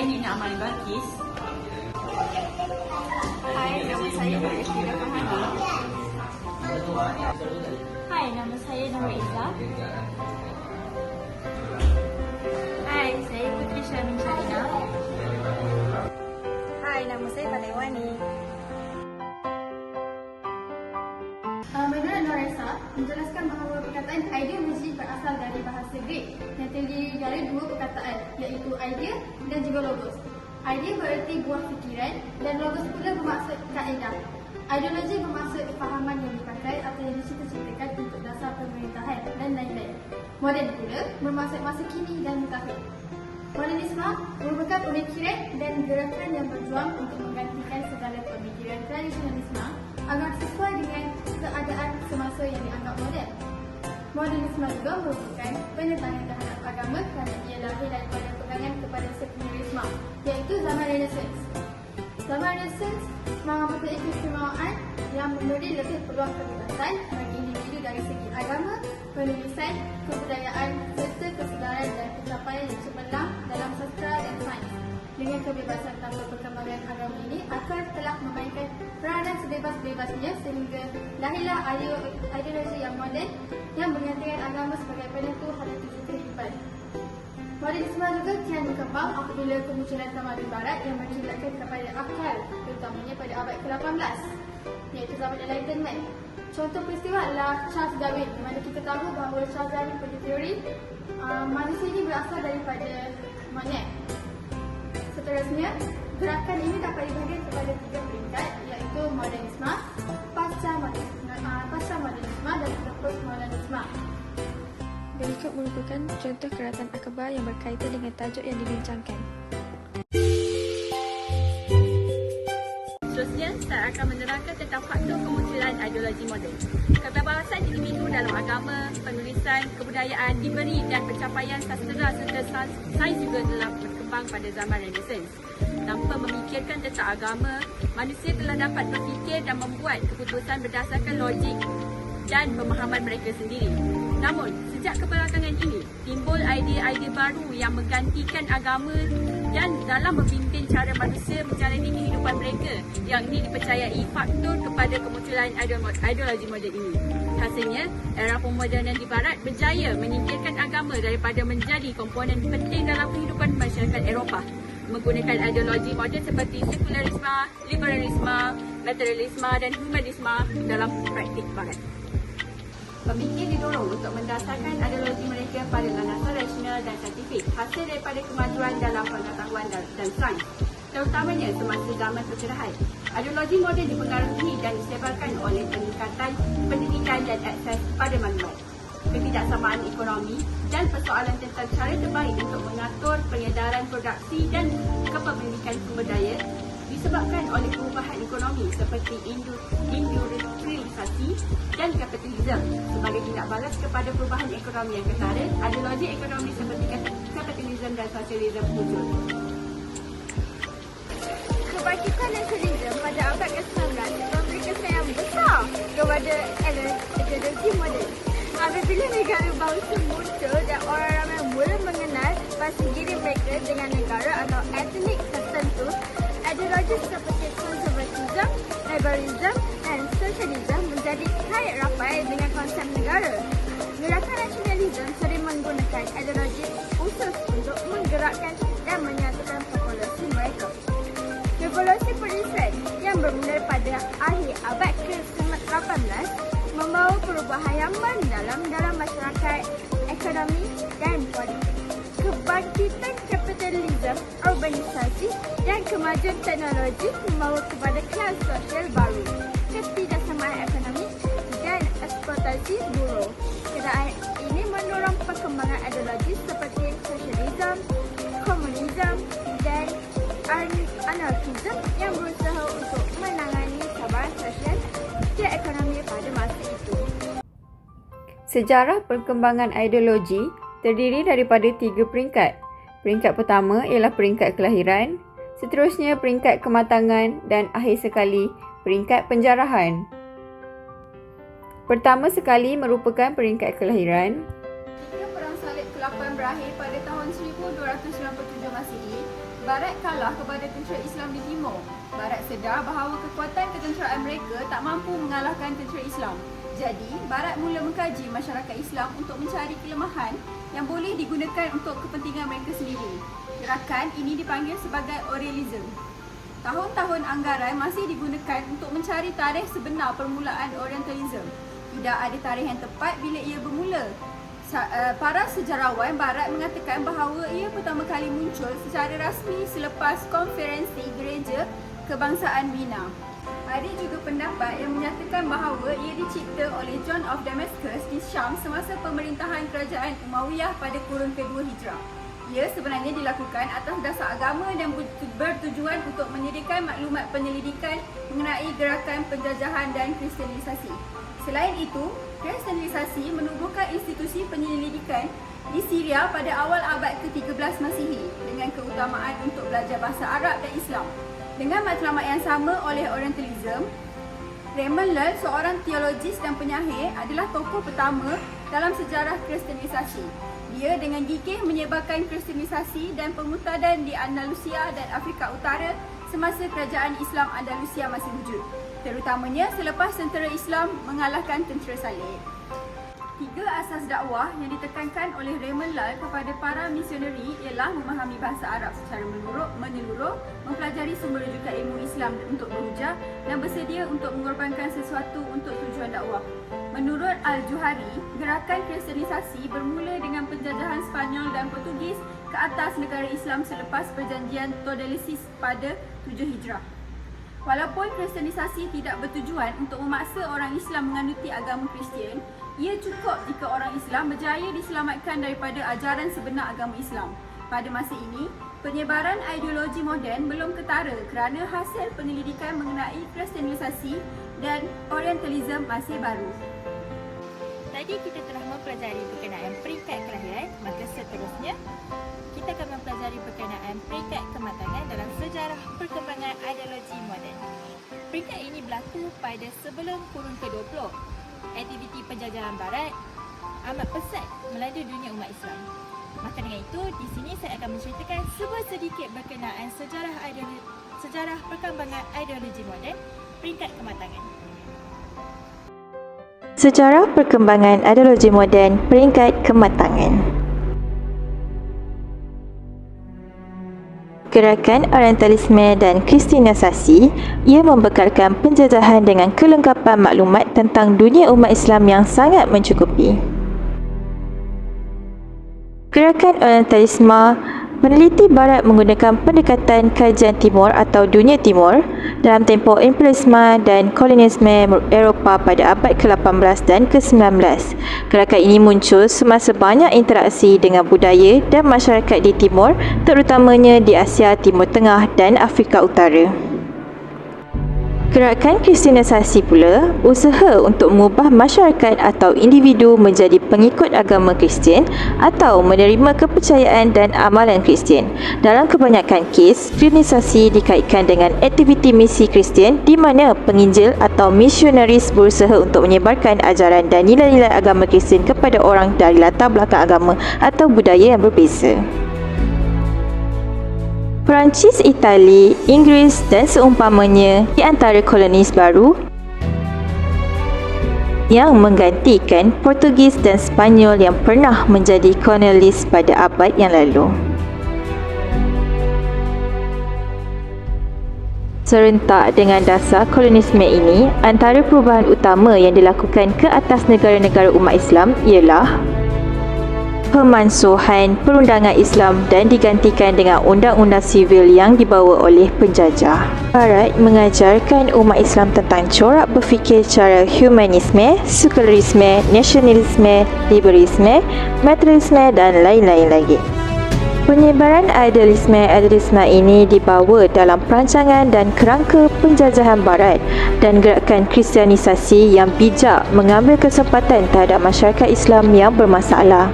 Hai, Nina Amal Balkis. Hai, nama saya Nur Ishida Fahana. Hai, nama saya Nurul Izzah. Hai, saya Putri Syamin Syarina. Hai, nama saya Balaiwani. Menurut Noresa, menjelaskan bahawa perkataan idea mesti berasal dari bahasa Greek yang terdiri dari dua perkataan, iaitu idea dan juga logos. Idea bererti buah fikiran dan logos pula bermaksud kaedah. Ideologi bermaksud fahaman yang dipakai atau yang dicita-citakan untuk dasar pemerintahan dan lain-lain. Moden pula bermaksud masa kini dan mutakhir. Modernisme merupakan pemikiran dan gerakan yang berjuang untuk menggantikan segala pemikiran tradisionalisme agar sesuai dengan keadaan semasa yang dianggap moden. Modernisme juga merupakan penentangan terhadap agama kerana ia lahir daripada pegangan kepada sekularisme, iaitu zaman Renaissance. Zaman Renaissance mempunyai keistimewaan yang memberi lebih peluang kebebasan bagi individu dari segi agama, penulisan, kebudayaan serta kesedaran dan pencapaian yang cemerlang dalam sastra dan sains. Dengan kebebasan tanpa perkembangan agama ini akan telah memainkan peranan sebebas-bebasnya sehingga lahirlah ideologi yang moden yang menggantikan agama sebagai penentu pada tujuan kehidupan. Modernisme juga kian berkembang apabila kemunculan tamadun barat yang berkiblatkan kepada akal, terutamanya pada abad ke-18, iaitu zaman Enlightenment. Contoh peristiwa adalah Charles Darwin, di mana kita tahu bahawa Charles Darwin punya teori manusia ini berasal daripada monyet. Seterusnya, gerakan ini dapat dibagi kepada tiga peringkat, iaitu modernisme, pasca-modernisme dan juga postmodernisme. Berikut merupakan contoh keratan akhbar yang berkaitan dengan tajuk yang dibincangkan. Seterusnya, saya akan menerangkan tentang faktor kemunculan ideologi moden. Kebebasan individu dalam agama, penulisan, kebudayaan, diberi dan pencapaian sastera serta sains juga telah berkembang pada zaman Renaissance. Tanpa memikirkan tentang agama, manusia telah dapat berfikir dan membuat keputusan berdasarkan logik dan pemahaman mereka sendiri. Namun, sejak kebelakangan ini, timbul idea-idea baru yang menggantikan agama dan dalam memimpin cara manusia menjalani kehidupan mereka, yang ini dipercayai faktor kepada kemunculan ideologi moden ini. Hasilnya, era pemodenan di Barat berjaya menyingkirkan agama daripada menjadi komponen penting dalam kehidupan masyarakat Eropah, menggunakan ideologi moden seperti sekularisme, liberalisme, materialisme dan humanisme dalam praktik Barat. Pemikir didorong untuk mendasarkan ideologi mereka pada landasan rasional dan saintifik, hasil daripada kemajuan dalam pengetahuan dan sains, terutamanya semasa zaman pencerahan. Ideologi moden dipengaruhi dan disebarkan oleh peningkatan pendidikan dan akses pada maklumat, ketidaksamaan ekonomi dan persoalan tentang cara terbaik untuk mengatur pengedaran produksi dan kepemilikan sumber daya disebabkan oleh perubahan ekonomi seperti industrialisasi dan kapitalisme. Sebagai tindak balas kepada perubahan ekonomi yang ketara, ideologi ekonomi seperti kapitalisme dan sosialisme muncul. Kebangkitan nasionalisme pada abad ke-19 memberi kesan yang besar kepada ideologi moden. Apabila negara bangsa muncul dan orang ramai mula mengenal bahasa diri mereka dengan negara atau etnik tertentu, ideologi seperti konservatisme, liberalisme dan sosialisme menjadi kait rapat dengan konsep negara. Gerakan nasionalisme sering menggunakan ideologi khusus untuk menggerakkan dan menyatukan populasi mereka. Revolusi Perindustrian yang bermula pada akhir abad ke-18 membawa perubahan yang mendalam dalam masyarakat, ekonomi dan politik. Kebangkitan kapitalisme, urbanisasi dan kemajuan teknologi membawa kepada kelas sosial baru, ketidaksamaan ekonomi dan eksploitasi buruh. Keadaan ini mendorong perkembangan ideologi seperti sosialisme, komunisme dan anarkisme yang berusaha untuk menangani cabaran sosial dan ekonomi pada masa itu. Sejarah perkembangan ideologi terdiri daripada 3 peringkat. Peringkat pertama ialah peringkat kelahiran, seterusnya peringkat kematangan dan akhir sekali peringkat penjarahan. Pertama sekali merupakan peringkat kelahiran. Ketika Perang Salib ke-8 berakhir pada tahun 1297 Masihi, Barat kalah kepada tentera Islam di Timur. Barat sedar bahawa kekuatan ketenteraan mereka tak mampu mengalahkan tentera Islam. Jadi, Barat mula mengkaji masyarakat Islam untuk mencari kelemahan yang boleh digunakan untuk kepentingan mereka sendiri. Gerakan ini dipanggil sebagai Orientalism. Tahun-tahun anggaran masih digunakan untuk mencari tarikh sebenar permulaan Orientalism. Tidak ada tarikh yang tepat bila ia bermula. Para sejarawan Barat mengatakan bahawa ia pertama kali muncul secara rasmi selepas konferensi Gereja Kebangsaan Wina. Ada juga pendapat yang menyatakan bahawa ia dicipta oleh John of Damascus di Syam semasa pemerintahan kerajaan Umayyah pada kurun kedua Hijrah. Ia sebenarnya dilakukan atas dasar agama dan bertujuan untuk menyediakan maklumat penyelidikan mengenai gerakan penjajahan dan kristianisasi. Selain itu, kristianisasi menubuhkan institusi penyelidikan di Syria pada awal abad ke-13 Masihi dengan keutamaan untuk belajar bahasa Arab dan Islam. Dengan matlamat yang sama oleh Orientalism, Raymond Lull, seorang teologis dan penyahir, adalah tokoh pertama dalam sejarah kristianisasi. Dia dengan gigih menyebarkan kristianisasi dan pemurtadan di Andalusia dan Afrika Utara semasa kerajaan Islam Andalusia masih wujud, terutamanya selepas tentera Islam mengalahkan tentera Salib. 3 asas dakwah yang ditekankan oleh Raymond Lull kepada para misioneri ialah memahami bahasa Arab secara menyeluruh, mempelajari sumber rujukan ilmu Islam untuk berhujah dan bersedia untuk mengorbankan sesuatu untuk tujuan dakwah. Menurut Al-Juhari, gerakan kristianisasi bermula dengan penjajahan Spanyol dan Portugis ke atas negara Islam selepas perjanjian Tordesillas pada 7 Hijrah. Walaupun kristianisasi tidak bertujuan untuk memaksa orang Islam menganuti agama Kristian, ia cukup jika orang Islam berjaya diselamatkan daripada ajaran sebenar agama Islam. Pada masa ini, penyebaran ideologi moden belum ketara kerana hasil penyelidikan mengenai kristianisasi dan Orientalism masih baru. Tadi kita telah mempelajari berkenaan peringkat kelahiran, maka seterusnya kita akan mempelajari berkenaan peringkat kematangan dalam sejarah perkembangan ideologi moden. Peringkat ini berlaku pada sebelum kurun ke-20. Aktiviti penjajahan Barat amat pesat melanda dunia umat Islam. Maka dengan itu, di sini saya akan menceritakan sedikit berkenaan sejarah perkembangan ideologi moden, peringkat kematangan. Sejarah perkembangan ideologi moden, peringkat kematangan. Gerakan Orientalisme dan Kristianisasi, ia membekalkan penjajahan dengan kelengkapan maklumat tentang dunia umat Islam yang sangat mencukupi. Gerakan Orientalisme meneliti Barat menggunakan pendekatan kajian Timur atau dunia Timur dalam tempoh imperialisme dan kolonialisme Eropah pada abad ke-18 dan ke-19. Gerakan ini muncul semasa banyak interaksi dengan budaya dan masyarakat di Timur, terutamanya di Asia Timur Tengah dan Afrika Utara. Gerakan Kristianisasi pula usaha untuk mengubah masyarakat atau individu menjadi pengikut agama Kristian atau menerima kepercayaan dan amalan Kristian. Dalam kebanyakan kes, Kristianisasi dikaitkan dengan aktiviti misi Kristian di mana penginjil atau misionaris berusaha untuk menyebarkan ajaran dan nilai-nilai agama Kristian kepada orang dari latar belakang agama atau budaya yang berbeza. Perancis, Itali, Inggeris dan seumpamanya di antara kolonis baru yang menggantikan Portugis dan Spanyol yang pernah menjadi kolonialis pada abad yang lalu. Serentak dengan dasar kolonialisme ini, antara perubahan utama yang dilakukan ke atas negara-negara umat Islam ialah pemansuhan perundangan Islam dan digantikan dengan undang-undang sivil yang dibawa oleh penjajah. Barat mengajarkan umat Islam tentang corak berfikir secara humanisme, sekularisme, nasionalisme, liberalisme, materialisme dan lain-lain lagi. Penyebaran idealisme ini dibawa dalam perancangan dan kerangka penjajahan Barat dan gerakan kristianisasi yang bijak mengambil kesempatan terhadap masyarakat Islam yang bermasalah.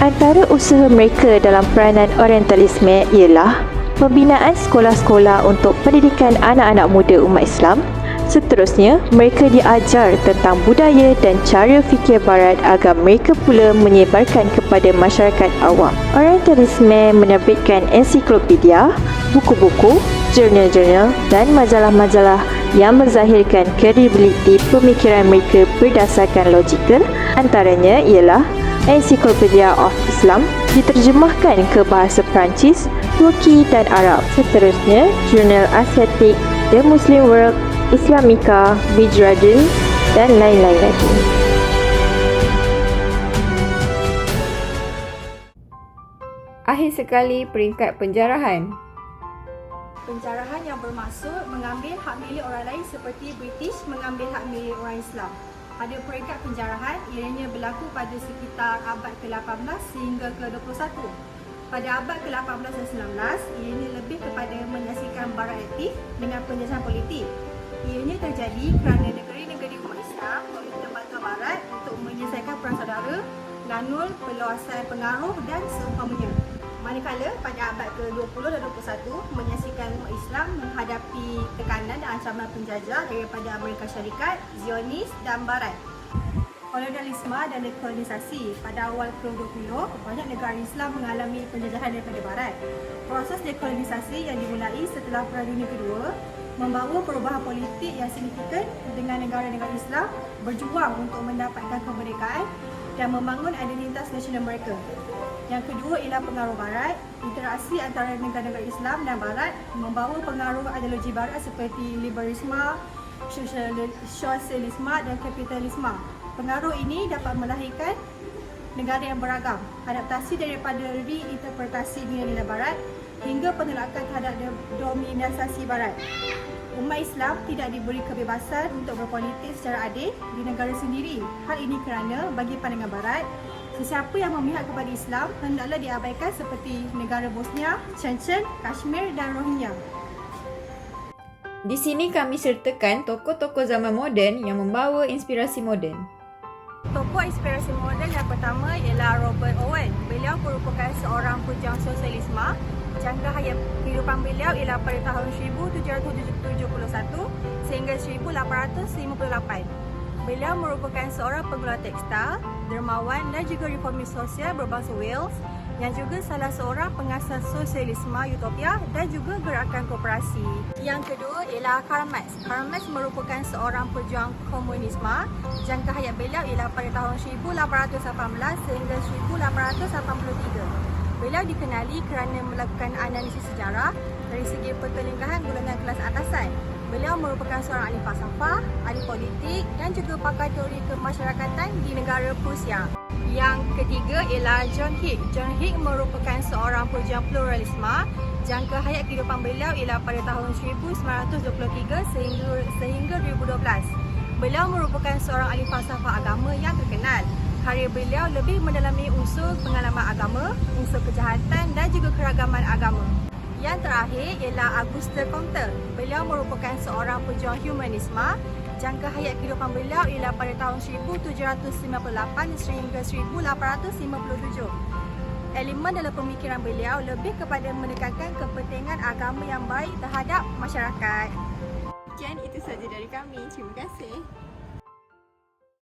Antara usaha mereka dalam peranan Orientalisme ialah pembinaan sekolah-sekolah untuk pendidikan anak-anak muda umat Islam, Seterusnya, mereka diajar tentang budaya dan cara fikir barat agar mereka pula menyebarkan kepada masyarakat awam. Orientalisme menerbitkan ensiklopedia, buku-buku, jurnal-jurnal dan majalah-majalah yang menzahirkan kredibiliti pemikiran mereka berdasarkan logikal. Antaranya ialah Encyclopedia of Islam diterjemahkan ke bahasa Perancis, Turki dan Arab. Seterusnya, jurnal Asiatik, The Muslim World, Islamika, Bijradin dan lain-lain lagi. Akhir sekali, peringkat penjarahan. Penjarahan yang bermaksud mengambil hak milik orang lain seperti British mengambil hak milik orang Islam. Pada peringkat penjarahan, ianya berlaku pada sekitar abad ke-18 sehingga ke-21. Pada abad ke-18 dan 19, ianya lebih kepada menyaksikan barat aktif dengan penjajahan politik. Ianya terjadi kerana negeri-negeri umat Islam meminta bantuan barat untuk menyelesaikan perang saudara, lanul, perluasan pengaruh dan seumpamanya. Manakala pada abad ke-20 dan 21 menyaksikan umat Islam menghadapi tekanan dan ancaman penjajah daripada Amerika Syarikat, Zionis dan Barat. Kolonialisme dan dekolonisasi. Pada awal ke-20, banyak negara Islam mengalami penjajahan daripada Barat. Proses dekolonisasi yang dimulai setelah Perang Dunia Kedua membawa perubahan politik yang signifikan dengan negara-negara Islam berjuang untuk mendapatkan kemerdekaan dan membangun identitas nasional mereka. Yang kedua ialah pengaruh Barat. Interaksi antara negara-negara Islam dan Barat membawa pengaruh ideologi Barat seperti liberalisme, sosialisme dan kapitalisme. Pengaruh ini dapat melahirkan negara yang beragam, adaptasi daripada reinterpretasi nilai-nilai Barat hingga penolakan terhadap dominasi Barat. Umat Islam tidak diberi kebebasan untuk berpolitik secara adil di negara sendiri. Hal ini kerana bagi pandangan Barat, sesiapa yang memihak kepada Islam hendaklah diabaikan seperti negara Bosnia, Chechen, Kashmir dan Rohingya. Di sini kami sertakan tokoh-tokoh zaman moden yang membawa inspirasi moden. Tokoh inspirasi moden yang pertama ialah Robert Owen. Beliau merupakan seorang pejuang sosialisme. Jangka hayat kehidupan beliau ialah pada tahun 1771 sehingga 1858. Beliau merupakan seorang pengelola tekstil, dermawan dan juga reformis sosial berbangsa Wales yang juga salah seorang pengasas sosialisme utopia dan juga gerakan koperasi. Yang kedua ialah Karl Marx. Karl Marx merupakan seorang pejuang komunisme. Jangka hayat beliau ialah pada tahun 1818 sehingga 1883. Beliau dikenali kerana melakukan analisis sejarah dari segi pertelingkahan golongan kelas atasan. Beliau merupakan seorang ahli falsafah, ahli politik dan juga pakar teori kemasyarakatan di negara Prusia. Yang ketiga ialah John Hick. John Hick merupakan seorang pejuang pluralisme. Jangka hayat kehidupan beliau ialah pada tahun 1923 sehingga 2012. Beliau merupakan seorang ahli falsafah agama yang terkenal. Karya beliau lebih mendalami unsur pengalaman agama, unsur kejahatan dan juga keragaman agama. Yang terakhir ialah Auguste Comte. Beliau merupakan seorang pejuang humanisme. Jangka hayat kehidupan beliau ialah pada tahun 1798 sehingga 1857. Elemen dalam pemikiran beliau lebih kepada menekankan kepentingan agama yang baik terhadap masyarakat. Sekian itu saja dari kami. Terima kasih.